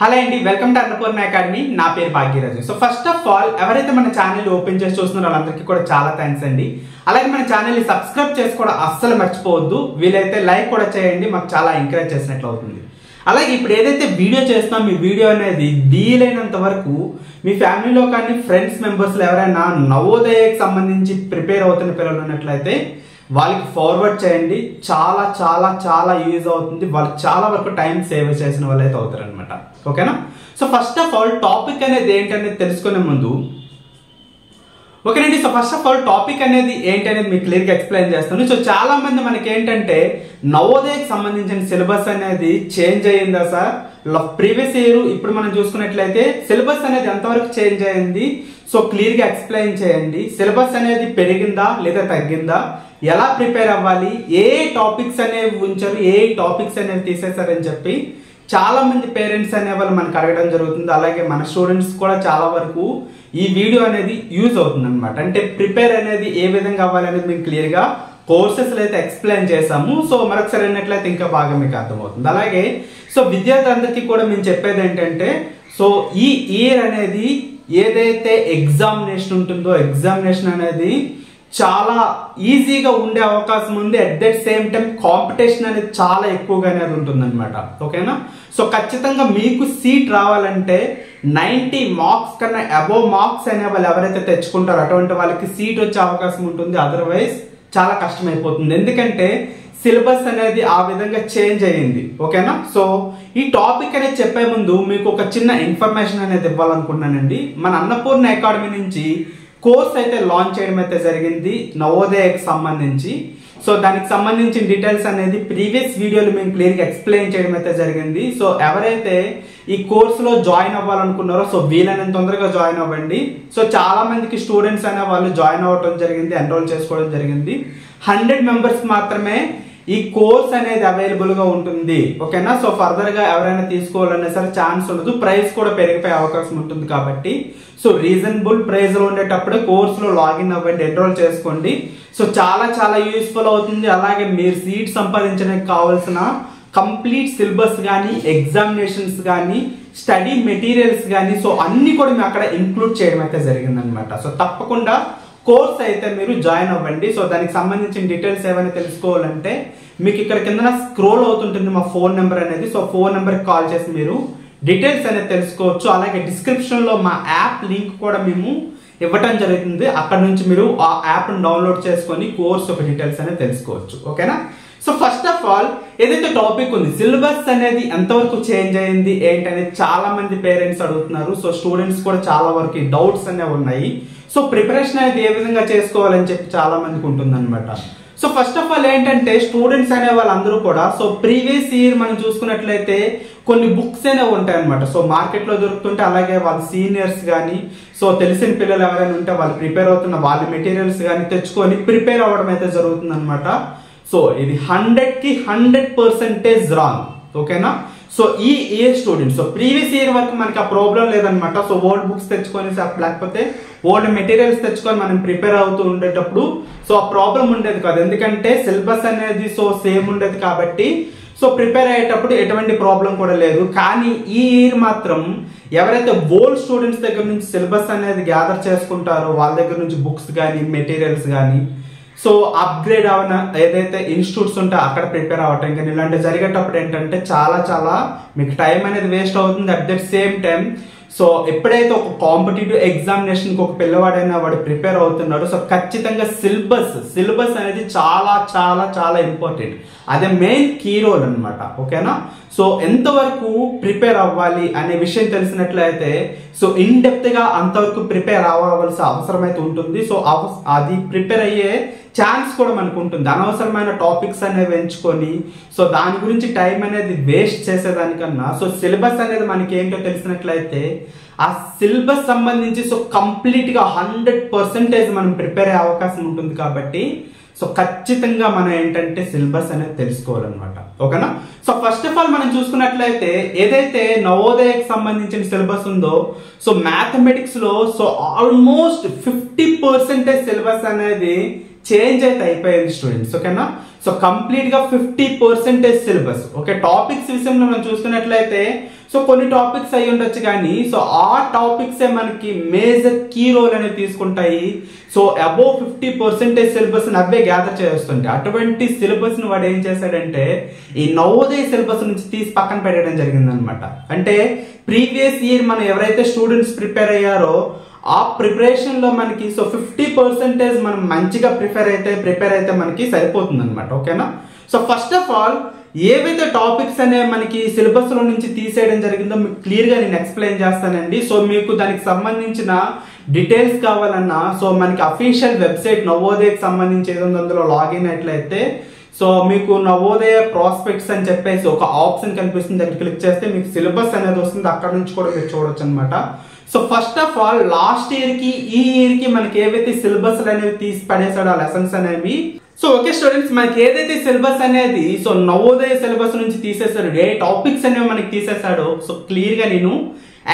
Hello అండి, welcome to Annapurna academy. నా పేరు Bhagyaraju. So first of all ఎవరైతే మన ఛానల్ ఓపెన్ చేసి చూస్తున్నారో వాళ్ళందరికీ కూడా చాలా థ్యాంక్స్ అండి. అలాగే మన ఛానల్ని సబ్స్క్రైబ్ చేసుకోవడం అస్సలు మర్చిపోవద్దు. వీలైతే లైక్ కూడా చేయండి, మాకు చాలా ఎంకరేజ్ చేసినట్లు అవుతుంది. అలాగే ఇప్పుడు ఏదైతే వీడియో చేస్తున్నాం, మీ వీడియో అనేది వీలైనంత వరకు మీ ఫ్యామిలీలో కానీ ఫ్రెండ్స్ మెంబర్స్లో ఎవరైనా నవోదయకి సంబంధించి ప్రిపేర్ అవుతున్న పిల్లలు ఉన్నట్లయితే వాళ్ళకి ఫార్వర్డ్ చేయండి. చాలా చాలా చాలా యూజ్ అవుతుంది. వాళ్ళు చాలా వరకు టైం సేవ్ చేసిన వాళ్ళు అయితే అవుతారు అనమాట. ఓకేనా? So first of all topic అనేది ఏంటనేది తెలుసుకునే ముందు ఓకేనండి. So first of all topic అనేది ఏంటనేది మీకు క్లియర్గా ఎక్స్ప్లెయిన్ చేస్తాను. సో చాలా మంది మనకి ఏంటంటే నవోదయకి సంబంధించిన సిలబస్ అనేది చేంజ్ అయ్యిందా సార్, ప్రీవియస్ ఇయర్ ఇప్పుడు మనం చూసుకున్నట్లయితే సిలబస్ అనేది ఎంతవరకు చేంజ్ అయ్యింది, సో క్లియర్గా ఎక్స్ప్లెయిన్ చేయండి. సిలబస్ అనేది పెరిగిందా లేదా తగ్గిందా, ఎలా ప్రిపేర్ అవ్వాలి, ఏ టాపిక్స్ అనేవి ఉంచారు, ఏ టాపిక్స్ అనేవి తీసేశారని చెప్పి చాలా మంది పేరెంట్స్ అనేవాళ్ళు మనకు అడగడం జరుగుతుంది. అలాగే మన స్టూడెంట్స్ కూడా చాలా వరకు ఈ వీడియో అనేది యూజ్ అవుతుంది అనమాట. అంటే ప్రిపేర్ అనేది ఏ విధంగా అవ్వాలి అనేది మేము క్లియర్గా కోర్సెస్లో అయితే ఎక్స్ప్లెయిన్ చేసాము. సో మరొకసారి అన్నట్లయితే ఇంకా బాగా మీకు అర్థమవుతుంది. అలాగే సో విద్యార్థులందరికీ కూడా మేము చెప్పేది ఏంటంటే, సో ఈ ఇయర్ అనేది ఏదైతే ఎగ్జామినేషన్ ఉంటుందో ఎగ్జామినేషన్ అనేది చాలా ఈజీగా ఉండే అవకాశం ఉంది. At that same time competition అనేది చాలా ఎక్కువగా అనేది ఉంటుంది అనమాట. ఓకేనా? సో ఖచ్చితంగా మీకు సీట్ రావాలంటే 90 మార్క్స్ కన్నా అబోవ్ మార్క్స్ అనే వాళ్ళు ఎవరైతే తెచ్చుకుంటారో అటువంటి వాళ్ళకి సీట్ వచ్చే అవకాశం ఉంటుంది. అదర్వైజ్ చాలా కష్టమైపోతుంది. ఎందుకంటే సిలబస్ అనేది ఆ విధంగా చేంజ్ అయ్యింది. ఓకేనా? సో ఈ టాపిక్ అనేది చెప్పే ముందు మీకు ఒక చిన్న ఇన్ఫర్మేషన్ అనేది ఇవ్వాలనుకున్నానండి. మన అన్నపూర్ణ అకాడమీ నుంచి కోర్స్ అయితే లాంచ్ చేయడం అయితే జరిగింది నవోదయకి సంబంధించి. సో దానికి సంబంధించిన డీటెయిల్స్ అనేది ప్రీవియస్ వీడియోలు మేము క్లియర్గా ఎక్స్ప్లెయిన్ చేయడం అయితే జరిగింది. సో ఎవరైతే ఈ కోర్సులో జాయిన్ అవ్వాలనుకున్నారో సో వీలైనంత తొందరగా జాయిన్ అవ్వండి. సో చాలా మందికి స్టూడెంట్స్ అనే వాళ్ళు జాయిన్ అవ్వడం జరిగింది, ఎన్రోల్ చేసుకోవడం జరిగింది. 100 మెంబర్స్ మాత్రమే ఈ కోర్స్ అనేది అవైలబుల్ గా ఉంటుంది. ఓకేనా? సో ఫర్దర్ గా ఎవరైనా తీసుకోవాలన్నా సరే ఛాన్స్ ఉండదు. ప్రైస్ కూడా పెరిగిపోయే అవకాశం ఉంటుంది. కాబట్టి సో రీజనబుల్ ప్రైస్ లో ఉండేటప్పుడే కోర్సులో లాగిన్ అవ్వండి, ఎన్రోల్ చేసుకోండి. సో చాలా చాలా యూస్ఫుల్ అవుతుంది. అలాగే మీరు సీట్ సంపాదించడానికి కావాల్సిన కంప్లీట్ సిలబస్ కానీ ఎగ్జామినేషన్స్ కానీ స్టడీ మెటీరియల్స్ కానీ సో అన్ని కూడా మేము అక్కడ ఇంక్లూడ్ చేయడం అయితే జరిగింది అనమాట. సో తప్పకుండా కోర్స్ అయితే మీరు జాయిన్ అవ్వండి. సో దానికి సంబంధించిన డీటెయిల్స్ ఏమైనా తెలుసుకోవాలంటే మీకు ఇక్కడ కింద స్క్రోల్ అవుతుంటుంది మా ఫోన్ నెంబర్ అనేది. సో ఫోన్ నెంబర్కి కాల్ చేసి మీరు డీటెయిల్స్ అనేది తెలుసుకోవచ్చు. అలాగే డిస్క్రిప్షన్ లో మా యాప్ లింక్ కూడా మేము ఇవ్వటం జరుగుతుంది. అక్కడ నుంచి మీరు ఆ యాప్ డౌన్లోడ్ చేసుకొని కోర్స్ యొక్క డీటెయిల్స్ అనేది తెలుసుకోవచ్చు. ఓకేనా? సో ఫస్ట్ ఆఫ్ ఆల్ ఏదైతే టాపిక్ ఉంది సిలబస్ అనేది ఎంతవరకు చేంజ్ అయింది ఏంటనేది చాలా మంది పేరెంట్స్ అడుగుతున్నారు. సో స్టూడెంట్స్ కూడా చాలా వరకు డౌట్స్ అనేవి ఉన్నాయి. సో ప్రిపరేషన్ అనేది ఏ విధంగా చేసుకోవాలని చెప్పి చాలా మందికి ఉంటుంది అనమాట. సో ఫస్ట్ ఆఫ్ ఆల్ ఏంటంటే స్టూడెంట్స్ అనే వాళ్ళందరూ కూడా సో ప్రీవియస్ ఇయర్ మనం చూసుకున్నట్లయితే కొన్ని బుక్స్ అనేవి ఉంటాయి అనమాట. సో మార్కెట్ లో దొరుకుతుంటే అలాగే వాళ్ళ సీనియర్స్ కానీ సో తెలిసిన పిల్లలు ఎవరైనా ఉంటే వాళ్ళు ప్రిపేర్ అవుతున్న వాళ్ళ మెటీరియల్స్ కానీ తెచ్చుకొని ప్రిపేర్ అవ్వడం అయితే జరుగుతుంది అనమాట. సో ఇది 100కి 100% రాంగ్. ఓకేనా? సో ఈ year students so previous year వరకు మనకి ఆ ప్రాబ్లం లేదనమాట. సో ఓల్డ్ బుక్స్ తెచ్చుకొని లేకపోతే ఓల్డ్ మెటీరియల్స్ తెచ్చుకొని మనం ప్రిపేర్ అవుతూ ఉండేటప్పుడు సో ఆ ప్రాబ్లం ఉండేది కాదు. ఎందుకంటే సిలబస్ అనేది సో సేమ్ ఉండేది కాబట్టి సో ప్రిపేర్ అయ్యేటప్పుడు ఎటువంటి ప్రాబ్లం కూడా లేదు. కానీ ఈ ఇయర్ మాత్రం ఎవరైతే ఓల్డ్ స్టూడెంట్స్ దగ్గర నుంచి సిలబస్ అనేది గ్యాదర్ చేసుకుంటారో వాళ్ళ దగ్గర నుంచి బుక్స్ కానీ మెటీరియల్స్ కానీ సో అప్గ్రేడ్ అవన ఏదైతే ఇన్స్టిట్యూట్స్ ఉంటే అక్కడ ప్రిపేర్ అవ్వటం కానీ ఇలాంటివి జరిగేటప్పుడు ఏంటంటే చాలా చాలా మీకు టైం అనేది వేస్ట్ అవుతుంది. At that same time so ఎప్పుడైతే ఒక కాంపిటేటివ్ ఎగ్జామినేషన్కి ఒక పిల్లవాడైనా వాడు ప్రిపేర్ అవుతున్నాడు సో ఖచ్చితంగా సిలబస్ అనేది చాలా చాలా చాలా ఇంపార్టెంట్. అదే మెయిన్ కీ రోల్ అనమాట. ఓకేనా? సో ఎంతవరకు ప్రిపేర్ అవ్వాలి అనే విషయం తెలిసినట్లయితే సో ఇన్ డెప్త్ గా అంతవరకు ప్రిపేర్ అవ్వవలసిన అవసరం అయితే ఉంటుంది. సో అది ప్రిపేర్ అయ్యే ఛాన్స్ కూడా మనకు ఉంటుంది. అనవసరమైన టాపిక్స్ అనేవి ఎంచుకొని సో దాని గురించి టైం అనేది వేస్ట్ చేసేదానికన్నా సో సిలబస్ అనేది మనకి ఏంటో తెలిసినట్లయితే ఆ సిలబస్ సంబంధించి సో కంప్లీట్ గా 100% మనం ప్రిపేర్ అయ్యే అవకాశం ఉంటుంది. కాబట్టి సో ఖచ్చితంగా మనం ఏంటంటే సిలబస్ అనేది తెలుసుకోవాలన్నమాట. ఓకేనా? సో ఫస్ట్ ఆఫ్ ఆల్ మనం చూసుకున్నట్లయితే ఏదైతే నవోదయకి సంబంధించిన సిలబస్ ఉందో సో మ్యాథమెటిక్స్ లో సో ఆల్మోస్ట్ 50% సిలబస్ అనేది చేంజ్ అయితే అయిపోయింది స్టూడెంట్స్. ఓకేనా? సో కంప్లీట్ గా 50% సిలబస్. ఓకే, టాపిక్స్ విషయంలో మనం చూసుకున్నట్లయితే సో కొన్ని టాపిక్స్ అయి ఉండొచ్చు కానీ సో ఆ టాపిక్సే మనకి మేజర్ కీ రోల్ అనేది తీసుకుంటాయి. సో అబోవ్ 50% సిలబస్ అవే గ్యాదర్ చేస్తుంటాయి. అటువంటి సిలబస్ ను వాడు ఏం చేశాడంటే ఈ నవోదయ సిలబస్ నుంచి తీసి పక్కన పెట్టడం జరిగింది అనమాట. అంటే ప్రీవియస్ ఇయర్ మనం ఎవరైతే స్టూడెంట్స్ ప్రిపేర్ అయ్యారో ఆ ప్రిపరేషన్ లో మనకి సో 50% మనం మంచిగా ప్రిపేర్ అయితే మనకి సరిపోతుంది అనమాట. ఓకేనా. సో ఫస్ట్ ఆఫ్ ఆల్ ఏవైతే టాపిక్స్ అనే మనకి సిలబస్ లో నుంచి తీసేయడం జరిగిందో మీకు క్లియర్ గా నేను ఎక్స్ప్లెయిన్ చేస్తానండి. సో మీకు దానికి సంబంధించిన డీటెయిల్స్ కావాలన్నా సో మనకి అఫీషియల్ వెబ్సైట్ నవోదయకి సంబంధించి ఏదో అందులో లాగిన్ అయినట్లయితే సో మీకు నవోదయ ప్రాస్పెక్ట్స్ అని చెప్పేసి ఒక ఆప్షన్ కనిపిస్తుంది. దాన్ని క్లిక్ చేస్తే మీకు సిలబస్ అనేది వస్తుంది. అక్కడ నుంచి కూడా మీరు చూడొచ్చు అనమాట. So first of all last year కి ఈ ఇయర్ కి మనకి ఏవైతే సిలబస్ అనేవి తీసి పడేసాడో ఆ లెసన్స్ అనేవి. సో ఓకే స్టూడెంట్స్, మనకి ఏదైతే సిలబస్ అనేది సో నవోదయ సిలబస్ నుంచి తీసేసాడు, ఏ టాపిక్స్ అనేవి మనకి తీసేసాడో సో క్లియర్ గా నేను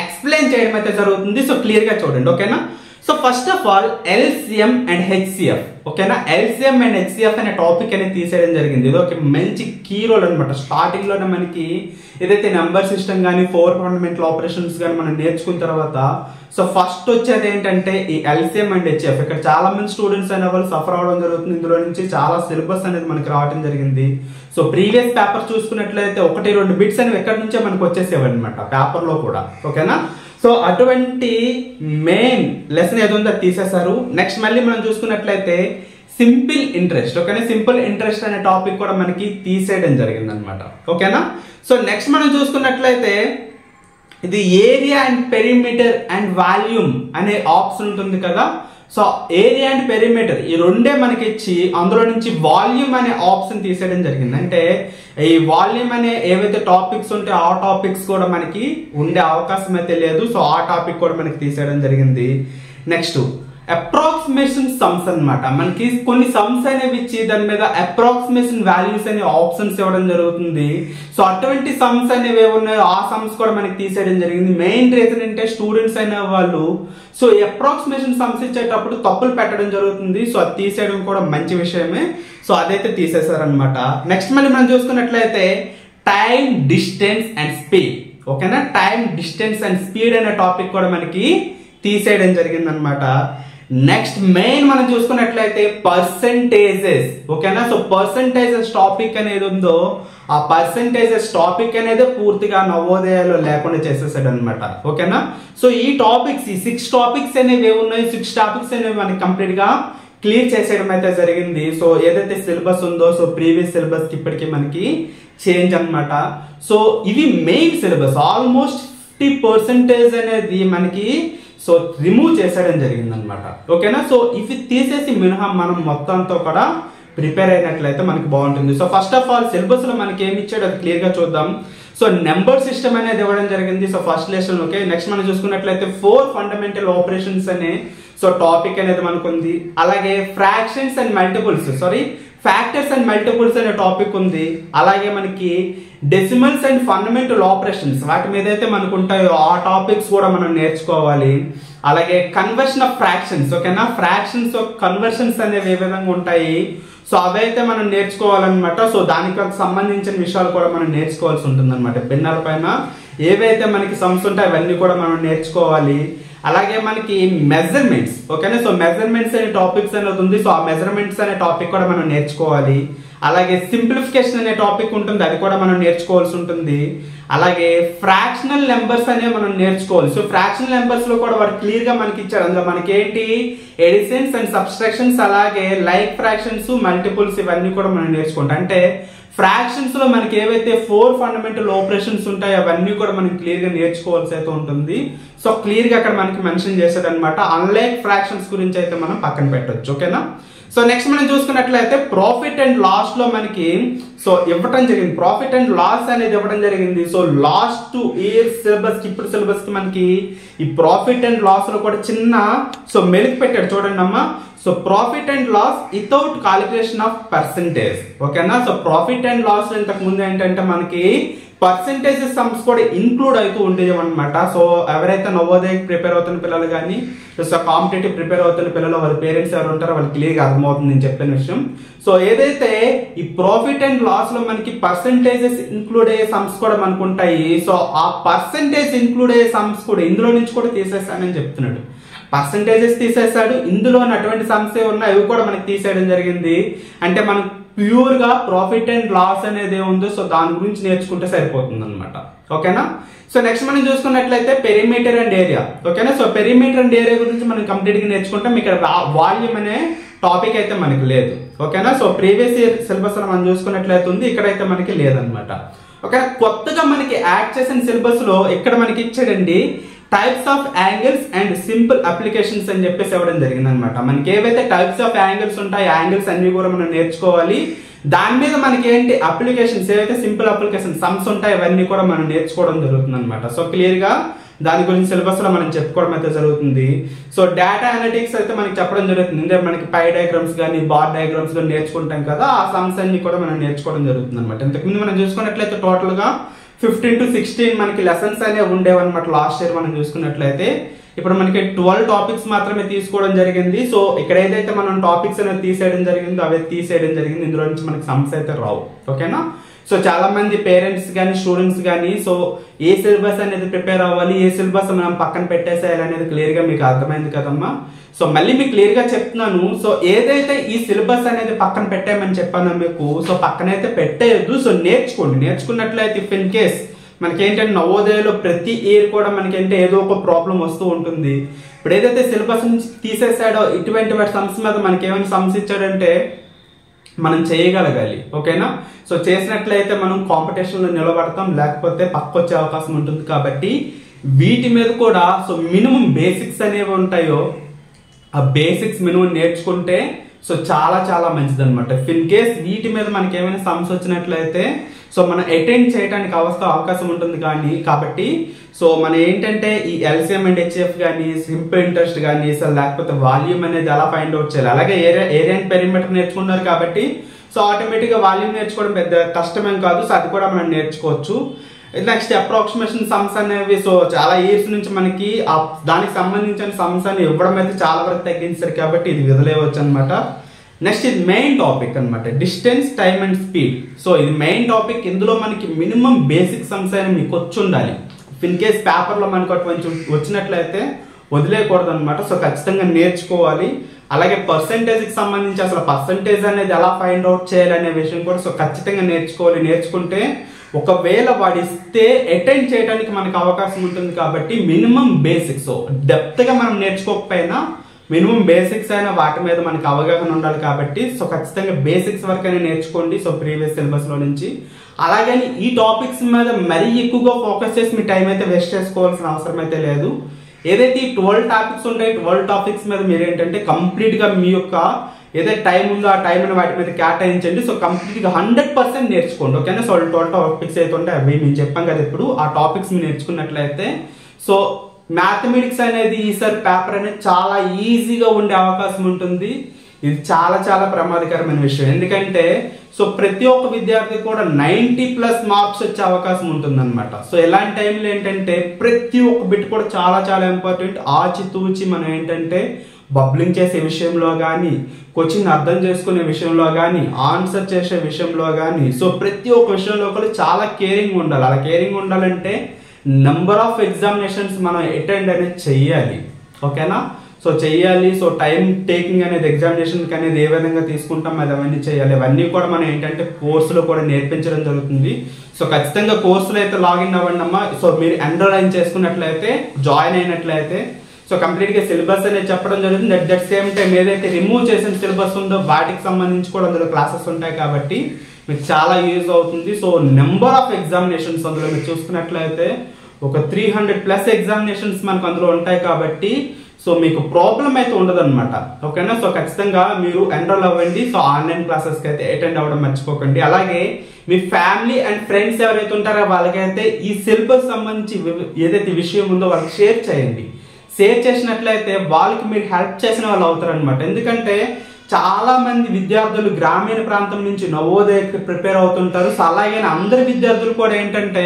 ఎక్స్ప్లెయిన్ చేయడం అయితే జరుగుతుంది. సో క్లియర్ గా చూడండి. ఓకేనా. So first of all LCM and HCF. ఓకేనా. LCM అండ్ HCF అనే టాపిక్ అనేది తీసేయడం జరిగింది. ఇది ఒక మంచి కీ రోల్ అనమాట. స్టార్టింగ్ లోనే మనకి ఏదైతే నెంబర్ సిస్టమ్ కానీ 4 ఫండమెంటల్ ఆపరేషన్స్ కానీ మనం నేర్చుకున్న తర్వాత సో ఫస్ట్ వచ్చేది ఏంటంటే ఈ LCM అండ్ HCF. ఇక్కడ చాలా మంది స్టూడెంట్స్ అనే వాళ్ళు సఫర్ అవడం జరుగుతుంది. ఇందులో నుంచి చాలా సిలబస్ అనేది మనకి రావడం జరిగింది. సో ప్రీవియస్ పేపర్ చూసుకున్నట్లయితే 1-2 బిట్స్ అనేవి ఎక్కడి నుంచే మనకు వచ్చేసేవి అనమాట పేపర్ లో కూడా. ఓకేనా. సో అటువంటి మెయిన్ లెసన్ ఏదో ఉందో తీసేశారు. నెక్స్ట్ మళ్ళీ మనం చూసుకున్నట్లయితే సింపుల్ ఇంట్రెస్ట్. ఓకేనా. సింపుల్ ఇంట్రెస్ట్ అనే టాపిక్ కూడా మనకి తీసేయడం జరిగింది అనమాట. ఓకేనా. సో నెక్స్ట్ మనం చూసుకున్నట్లయితే ఇది area and perimeter and volume అనే ఆప్షన్ ఉంటుంది కదా. సో ఏరియా అండ్ పెరిమీటర్ ఈ రెండే మనకి ఇచ్చి అందులో నుంచి వాల్యూమ్ అనే ఆప్షన్ తీసేయడం జరిగింది. అంటే ఈ వాల్యూమ్ అనే ఏవైతే టాపిక్స్ ఉంటాయో ఆ టాపిక్స్ కూడా మనకి ఉండే అవకాశం అయితే లేదు. సో ఆ టాపిక్ కూడా మనకి తీసేయడం జరిగింది. నెక్స్ట్ అప్రాక్సిమేషన్ సమ్స్ అన్నమాట. మనకి కొన్ని సమ్స్ అనేవి ఇచ్చి దాని మీద అప్రాక్సిమేషన్ వాల్యూస్ అనే ఆప్షన్స్ ఇవ్వడం జరుగుతుంది. సో అటువంటి సమ్స్ అనేవి ఏమున్నాయో ఆ సమ్స్ కూడా మనకి తీసేయడం జరిగింది. మెయిన్ రీజన్ అంటే స్టూడెంట్స్ అయిన వాళ్ళు సో అప్రాక్సిమేషన్ సమ్స్ ఇచ్చేటప్పుడు తప్పులు పెట్టడం జరుగుతుంది. సో అది తీసేయడం కూడా మంచి విషయమే. సో అదైతే తీసేశారనమాట. నెక్స్ట్ మళ్ళీ మనం చూసుకున్నట్లయితే టైం, డిస్టెన్స్ అండ్ స్పీడ్. ఓకేనా. టైం, డిస్టెన్స్ అండ్ స్పీడ్ అనే టాపిక్ కూడా మనకి తీసేయడం జరిగింది అనమాట. నెక్స్ట్ మెయిన్ మనం చూసుకున్నట్లయితే పర్సెంటేజెస్. ఓకేనా. సో పర్సెంటేజెస్ టాపిక్ అనేది ఉందో ఆ పర్సెంటేజెస్ టాపిక్ అనేది పూర్తిగా నవోదయలో లేకుండా చేసేసాడు అనమాట. ఓకేనా. సో ఈ టాపిక్స్ ఈ 6 టాపిక్స్ అనేవి ఉన్నాయి. 6 టాపిక్స్ అనేవి మనకి కంప్లీట్ గా క్లియర్ చేసేయడం అయితే జరిగింది. సో ఏదైతే సిలబస్ ఉందో సో ప్రీవియస్ సిలబస్ కి ఇప్పటికీ మనకి చేంజ్ అనమాట. సో ఇవి మెయిన్ సిలబస్ ఆల్మోస్ట్ 50% అనేది మనకి సో రిమూవ్ చేసేయడం జరిగింది అనమాట. ఓకేనా. సో ఇవి తీసేసి మినహా మనం మొత్తంతో కూడా ప్రిపేర్ అయినట్లయితే మనకి బాగుంటుంది. So first of all syllabus లో మనకి ఏమి ఇచ్చాడు అది క్లియర్ గా చూద్దాం. సో నెంబర్ సిస్టమ్ అనేది ఇవ్వడం జరిగింది. So first lesson. Okay. Next మనం చూసుకున్నట్లయితే 4 ఫండమెంటల్ ఆపరేషన్స్ అనే సో టాపిక్ అనేది మనకు ఉంది. అలాగే fractions and multiples factors and multiples అనే టాపిక్ ఉంది. అలాగే మనకి డెసిమల్స్ అండ్ ఫండమెంటల్ ఆపరేషన్స్ వాటి మీద అయితే మనకు ఉంటాయో ఆ టాపిక్స్ కూడా మనం నేర్చుకోవాలి. అలాగే కన్వర్షన్ ఆఫ్ ఫ్రాక్షన్స్. ఓకేనా. ఫ్రాక్షన్స్ కన్వర్షన్స్ అనేవి ఏ విధంగా ఉంటాయి సో అవైతే మనం నేర్చుకోవాలన్నమాట. సో దానికి సంబంధించిన విషయాలు కూడా మనం నేర్చుకోవాల్సి ఉంటుంది అనమాట. భిన్నాల పైన ఏవైతే మనకి సమ్స్ ఉంటాయి అవన్నీ కూడా మనం నేర్చుకోవాలి. అలాగే మనకి మెజర్మెంట్స్. ఓకేనా. సో మెజర్మెంట్స్ అనే టాపిక్స్ అనేది ఉంది. సో ఆ మెజర్మెంట్స్ అనే టాపిక్ కూడా మనం నేర్చుకోవాలి. అలాగే సింప్లిఫికేషన్ అనే టాపిక్ ఉంటుంది, అది కూడా మనం నేర్చుకోవాల్సి ఉంటుంది. అలాగే ఫ్రాక్షనల్ నెంబర్స్ అనేవి మనం నేర్చుకోవాలి. సో ఫ్రాక్షనల్ నెంబర్స్ లో కూడా వాడు క్లియర్ గా మనకి ఇచ్చాడు. అందులో మనకి ఏంటి ఎడిషన్స్ అండ్ సబ్స్ట్రాక్షన్స్, అలాగే లైక్ ఫ్రాక్షన్స్, మల్టిపుల్స్ ఇవన్నీ కూడా మనం నేర్చుకుంటాం. అంటే ఫ్రాక్షన్స్ లో మనకి ఏవైతే 4 ఫండమెంటల్ ఆపరేషన్స్ ఉంటాయో అవన్నీ కూడా మనం క్లియర్ గా నేర్చుకోవాల్సి అయితే ఉంటుంది. సో క్లియర్ గా అక్కడ మనకి మెన్షన్ చేశాడు అనమాట. అన్లైక్ ఫ్రాక్షన్స్ గురించి అయితే మనం పక్కన పెట్టొచ్చు. ఓకేనా. సో నెక్స్ట్ మనం చూసుకున్నట్లయితే ప్రాఫిట్ అండ్ లాస్ లో మనకి సో ఇవ్వటం జరిగింది. ప్రాఫిట్ అండ్ లాస్ అనేది ఇవ్వడం జరిగింది. సో లాస్ట్ ఇయర్ సిలబస్ కి ఇప్పుడు సిలబస్ కి మనకి ఈ ప్రాఫిట్ అండ్ లాస్ లో కూడా చిన్న సో మెలికి పెట్టాడు చూడండి అమ్మా. So profit and loss without calculation of percentage. ఓకేనా. సో ప్రాఫిట్ అండ్ లాస్ ఇంతకు ముందు ఏంటంటే మనకి పర్సెంటేజ్ సమ్స్ కూడా ఇంక్లూడ్ అవుతూ ఉండేవి అనమాట. సో ఎవరైతే నవోదయకి ప్రిపేర్ అవుతున్న పిల్లలు కానీ సో కాంపిటేటివ్ ప్రిపేర్ అవుతున్న పిల్లలు వాళ్ళ పేరెంట్స్ ఎవరు ఉంటారో వాళ్ళకి క్లియర్గా అర్థమవుతుంది నేను చెప్పిన విషయం. సో ఏదైతే ఈ ప్రాఫిట్ అండ్ లాస్ లో మనకి పర్సెంటేజెస్ ఇంక్లూడ్ అయ్యే సమ్స్ కూడా మనకు ఉంటాయి. సో ఆ పర్సెంటేజ్ ఇంక్లూడ్ అయ్యే సమ్స్ కూడా ఇందులో నుంచి కూడా తీసేస్తానని చెప్తున్నాడు. పర్సెంటేజెస్ తీసేస్తాడు, ఇందులో అటువంటి సమ్స్ ఉన్నాయి అవి కూడా మనకి తీసేయడం జరిగింది. అంటే మనం ప్యూర్ గా ప్రాఫిట్ అండ్ లాస్ అనేది ఏముందో సో దాని గురించి నేర్చుకుంటే సరిపోతుంది అనమాట. ఓకేనా. సో నెక్స్ట్ మనం చూసుకున్నట్లయితే పెరిమీటర్ అండ్ ఏరియా. ఓకేనా. సో పెరిమీటర్ అండ్ ఏరియా గురించి మనం కంప్లీట్ గా నేర్చుకుంటాం. ఇక్కడ వాల్యూమ్ అనే టాపిక్ అయితే మనకి లేదు. ఓకేనా. సో ప్రీవియస్ ఇయర్ సిలబస్ లో మనం చూసుకున్నట్లయితే ఉంది, ఇక్కడైతే మనకి లేదనమాట. ఓకేనా. కొత్తగా మనకి యాడ్ చేసిన సిలబస్ లో ఇక్కడ మనకి ఇచ్చాడండి types of angles and simple applications అని చెప్పేసి ఇవ్వడం జరిగింది అనమాట. మనకి ఏవైతే టైప్స్ ఆఫ్ యాంగిల్స్ ఉంటాయి యాంగిల్స్ అన్ని కూడా మనం నేర్చుకోవాలి. దాని మీద మనకి ఏంటి అప్లికేషన్స్ ఏవైతే సింపుల్ అప్లికేషన్ సమ్స్ ఉంటాయి అవన్నీ కూడా మనం నేర్చుకోవడం జరుగుతుంది అనమాట. సో క్లియర్ గా దాని గురించి సిలబస్ లో మనం చెప్పుకోవడం అయితే జరుగుతుంది. సో డేటా అనలిటిక్స్ అయితే మనకి చెప్పడం జరుగుతుంది. అంటే మనకి పై డయాగ్రామ్స్ కానీ బార్ డయాగ్రామ్స్ కానీ నేర్చుకుంటాం కదా, ఆ సమ్స్ అన్ని కూడా మనం నేర్చుకోవడం జరుగుతుంది అనమాట. ఇంతకుముందు మనం చూసుకున్నట్లయితే టోటల్ గా 15 to 16 మనకి లెసన్స్ అనేవి ఉండేవన్నమాట లాస్ట్ ఇయర్ మనం చూసుకున్నట్లయితే. ఇప్పుడు మనకి 12 టాపిక్స్ మాత్రమే తీసుకోవడం జరిగింది. సో ఇక్కడ ఏదైతే మనం టాపిక్స్ అనేది తీసేయడం జరిగిందో అవి తీసేయడం జరిగింది. ఇందులో నుంచి మనకి సమ్స్ అయితే రావు. ఓకేనా. సో చాలా మంది పేరెంట్స్ కానీ స్టూడెంట్స్ కానీ సో ఏ సిలబస్ అనేది ప్రిపేర్ అవ్వాలి, ఏ సిలబస్ మనం పక్కన పెట్టేసేయాలి అనేది క్లియర్ గా మీకు అర్థమైంది కదమ్మా. సో మళ్ళీ మీకు క్లియర్ గా చెప్తున్నాను. సో ఏదైతే ఈ సిలబస్ అనేది పక్కన పెట్టామని చెప్పాను మీకు, సో పక్కనైతే పెట్టేయద్దు. సో నేర్చుకోండి. నేర్చుకున్నట్లయితే ఇఫ్ ఇన్ కేస్ మనకి ఏంటంటే నవోదయలో ప్రతి ఇయర్ కూడా మనకేంటే ఏదో ఒక ప్రాబ్లం వస్తూ ఉంటుంది. ఇప్పుడు ఏదైతే సిలబస్ నుంచి తీసేసాడో ఇటువంటి వాటి సమ్స్ మీద మనకి ఏమైనా సమ్స్ ఇచ్చాడంటే మనం చేయగలగాలి. ఓకేనా. సో చేసినట్లయితే మనం కాంపిటీషన్ లో నిలబడతాం, లేకపోతే పక్కొచ్చే అవకాశం ఉంటుంది. కాబట్టి వీటి మీద కూడా సో మినిమం బేసిక్స్ అనేవి ఉంటాయో ఆ బేసిక్స్ మినిమం నేర్చుకుంటే సో చాలా చాలా మంచిది అనమాట. ఇన్ కేస్ వీటి మీద మనకి ఏమైనా సమ్స్ వచ్చినట్లయితే సో మనం అటెండ్ చేయడానికి అవకాశం ఉంటుంది. కాబట్టి సో మనం ఏంటంటే ఈ ఎల్సిఎం అండ్ హెచ్ఎఫ్ కానీ సింపుల్ ఇంట్రెస్ట్ కానీ సో లేకపోతే వాల్యూమ్ అనేది ఎలా ఫైండ్ అవుట్ చేయాలి, అలాగే ఏరియా అండ్ పెరిమీటర్ నేర్చుకున్నారు కాబట్టి సో ఆటోమేటిక్ గా వాల్యూమ్ నేర్చుకోవడం పెద్ద కష్టమేం కాదు. సో అది కూడా మనం నేర్చుకోవచ్చు. నెక్స్ట్ అప్రాక్సిమేషన్ సమ్స్ అనేవి సో చాలా ఇయర్స్ నుంచి మనకి దానికి సంబంధించిన సమ్స్ అని ఇవ్వడం అయితే చాలా వరకు తగ్గించారు కాబట్టి ఇది వదిలేయవచ్చు అనమాట. నెక్స్ట్ ఇది మెయిన్ టాపిక్ అనమాట, distance time and speed. So ఇది మెయిన్ టాపిక్. ఇందులో మనకి మినిమం బేసిక్ సమ్స్ అయినా మీకు వచ్చి ఉండాలి. ఇన్ కేస్ పేపర్ లో మనకు అటువంటి వచ్చినట్లయితే వదిలేయకూడదు అనమాట. సో ఖచ్చితంగా నేర్చుకోవాలి. అలాగే పర్సెంటేజ్ కి సంబంధించి అసలు పర్సెంటేజ్ అనేది ఎలా ఫైండ్ అవుట్ చేయాలి అనే విషయం కూడా సో ఖచ్చితంగా నేర్చుకోవాలి. నేర్చుకుంటే ఒకవేళ వాడు ఇస్తే అటెండ్ చేయడానికి మనకు అవకాశం ఉంటుంది. కాబట్టి మినిమం బేసిక్స్ డెప్త్ గా మనం నేర్చుకోకపోయినా మినిమం బేసిక్స్ అయినా వాటి మీద మనకి అవగాహన ఉండాలి. కాబట్టి సో ఖచ్చితంగా బేసిక్స్ వరకు అయినా నేర్చుకోండి సో ప్రీవియస్ సిలబస్ లో నుంచి. అలాగని ఈ టాపిక్స్ మీద మరీ ఎక్కువగా ఫోకస్ చేసి మీ టైం అయితే వేస్ట్ చేసుకోవాల్సిన అవసరం అయితే లేదు. ఏదైతే ఈ 12 టాపిక్స్ ఉంటాయి 12 టాపిక్స్ మీద మీరు ఏంటంటే కంప్లీట్ గా మీ యొక్క ఏదైతే టైం ఉందో ఆ టైం వాటి మీద కేటాయించండి. సో కంప్లీట్ గా 100% నేర్చుకోండి. ఓకేనా. సో 12 టాపిక్స్ అయితే ఉంటాయి అవి మేము చెప్పాం కదా ఇప్పుడు ఆ టాపిక్స్ మీరు నేర్చుకున్నట్లయితే సో మ్యాథమెటిక్స్ అనేది ఈసారి పేపర్ అనేది చాలా ఈజీగా ఉండే అవకాశం ఉంటుంది. ఇది చాలా చాలా ప్రమాదకరమైన విషయం. ఎందుకంటే సో ప్రతి ఒక్క విద్యార్థి కూడా 90+ మార్క్స్ వచ్చే అవకాశం ఉంటుంది అనమాట. సో ఎలాంటి టైంలో ఏంటంటే ప్రతి ఒక్క బిట్ కూడా చాలా చాలా ఇంపార్టెంట్. ఆచితూచి మనం ఏంటంటే బబ్లింగ్ చేసే విషయంలో కానీ క్వశ్చన్ అర్థం చేసుకునే విషయంలో కానీ ఆన్సర్ చేసే విషయంలో కానీ సో ప్రతి ఒక్క విషయంలో కూడా చాలా కేరింగ్ ఉండాలి. అలా కేరింగ్ ఉండాలంటే నెంబర్ ఆఫ్ ఎగ్జామినేషన్స్ మనం అటెండ్ అనేది చెయ్యాలి. ఓకేనా. సో చెయ్యాలి. సో టైం టేకింగ్ అనేది ఎగ్జామినేషన్ అనేది ఏ విధంగా తీసుకుంటాం అది అవన్నీ చేయాలి. అవన్నీ కూడా మనం ఏంటంటే కోర్సులో కూడా నేర్పించడం జరుగుతుంది. సో ఖచ్చితంగా కోర్సులో అయితే లాగిన్ అవ్వండి అమ్మా. సో మీరు ఎన్రోల్ చేసుకున్నట్లయితే జాయిన్ అయినట్లయితే సో కంప్లీట్ గా సిలబస్ అనేది చెప్పడం జరుగుతుంది. అట్ దట్ సేమ్ టైం ఏదైతే రిమూవ్ చేసిన సిలబస్ ఉందో వాటికి సంబంధించి కూడా అందులో క్లాసెస్ ఉంటాయి కాబట్టి మీకు చాలా యూజ్ అవుతుంది. సో నెంబర్ ఆఫ్ ఎగ్జామినేషన్స్ అందులో మీరు చూసుకున్నట్లయితే ఒక 300+ ఎగ్జామినేషన్స్ మనకు అందులో ఉంటాయి కాబట్టి సో మీకు ప్రాబ్లం అయితే ఉండదు అనమాట. ఓకేనా. సో ఖచ్చితంగా మీరు ఎన్రోల్ అవ్వండి. సో ఆన్లైన్ క్లాసెస్ కి అయితే అటెండ్ అవ్వడం మర్చిపోకండి. అలాగే మీ ఫ్యామిలీ అండ్ ఫ్రెండ్స్ ఎవరైతే ఉంటారో వాళ్ళకైతే ఈ సిలబస్ సంబంధించి ఏదైతే విషయం ఉందో వాళ్ళకి షేర్ చేయండి. షేర్ చేసినట్లయితే వాళ్ళకి మీరు హెల్ప్ చేసిన వాళ్ళు అవుతారు అనమాట. ఎందుకంటే చాలా మంది విద్యార్థులు గ్రామీణ ప్రాంతం నుంచి నవోదయకి ప్రిపేర్ అవుతుంటారు. సో అలాగే అందరి విద్యార్థులు కూడా ఏంటంటే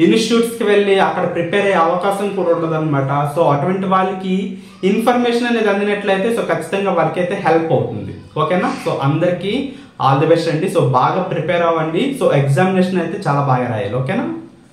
ఇన్స్టిట్యూట్స్ కి వెళ్ళి అక్కడ ప్రిపేర్ అయ్యే అవకాశం కూడా ఉండదు అనమాట. సో అటువంటి వాళ్ళకి ఇన్ఫర్మేషన్ అనేది అందినట్లయితే సో ఖచ్చితంగా వాళ్ళకి అయితే హెల్ప్ అవుతుంది. ఓకేనా? సో అందరికీ ఆల్ ది బెస్ట్ అండి. సో బాగా ప్రిపేర్ అవ్వండి. సో ఎగ్జామినేషన్ అయితే చాలా బాగా రాయాలి. ఓకేనా?